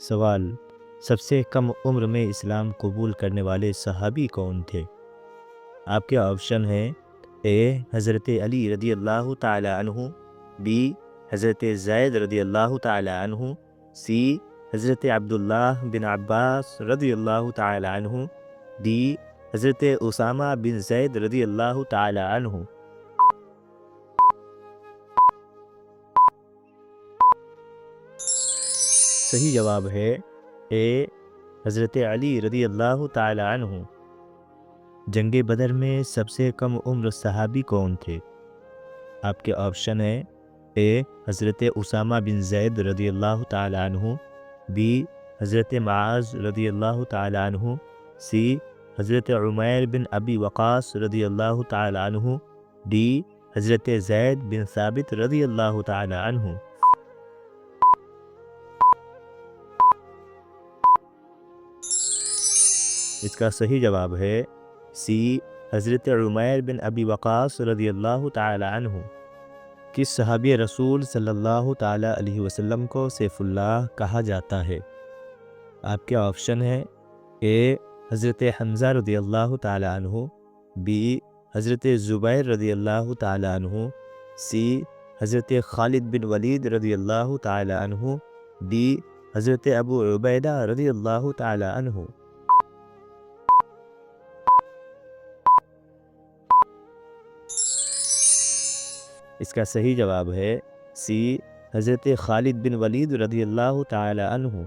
سوال: سب سے کم عمر میں اسلام قبول کرنے والے صحابی کون تھے؟ آپ کے آپشن ہیں: اے حضرت علی رضی اللہ تعالی عنہ، بی حضرت زید رضی اللہ تعالی عنہ، سی حضرت عبداللہ بن عباس رضی اللہ تعالی عنہ، ڈی حضرت اسامہ بن زید رضی اللہ تعالی عنہ۔ صحیح جواب ہے اے حضرت علی رضی اللہ تعالی عنہ۔ جنگ بدر میں سب سے کم عمر صحابی کون تھے؟ آپ کے آپشن ہیں: اے حضرت اسامہ بن زید رضی اللہ تعالی عنہ، بی حضرت معاذ رضی اللہ تعالی عنہ، سی حضرت عمیر بن ابی وقاص رضی اللہ تعالی عنہ، ڈی حضرت زید بن ثابت رضی اللہ تعالی عنہ۔ اس کا صحیح جواب ہے سی حضرت عمیر بن ابی وقاص رضی اللہ تعالی عنہ۔ کس صحابی رسول صلی اللہ تعالی علیہ وسلم کو سیف اللہ کہا جاتا ہے؟ آپ کے آپشن ہیں: اے حضرت حمزہ رضی اللہ تعالی عنہ، بی حضرت زبیر رضی اللہ تعالی عنہ، سی حضرت خالد بن ولید رضی اللہ تعالی عنہ، ڈی حضرت ابو عبیدہ رضی اللہ تعالی عنہ۔ اس کا صحیح جواب ہے سی حضرت خالد بن ولید رضی اللہ تعالی عنہ۔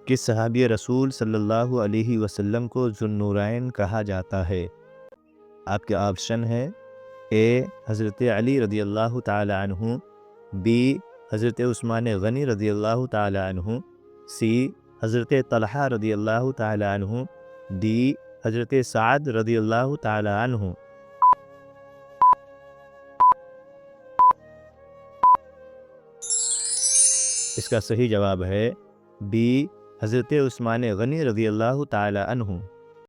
کس صحابی رسول صلی اللہ علیہ وسلم کو ذو النورین کہا جاتا ہے؟ آپ کے آپشن ہیں: اے حضرت علی رضی اللہ تعالی عنہ، بی حضرت عثمان غنی رضی اللہ تعالی عنہ، سی حضرت طلحہ رضی اللہ تعالی عنہ، ڈی حضرت سعد رضی اللہ تعالی عنہ۔ اس کا صحیح جواب ہے بی حضرت عثمان غنی رضی اللہ تعالی عنہ۔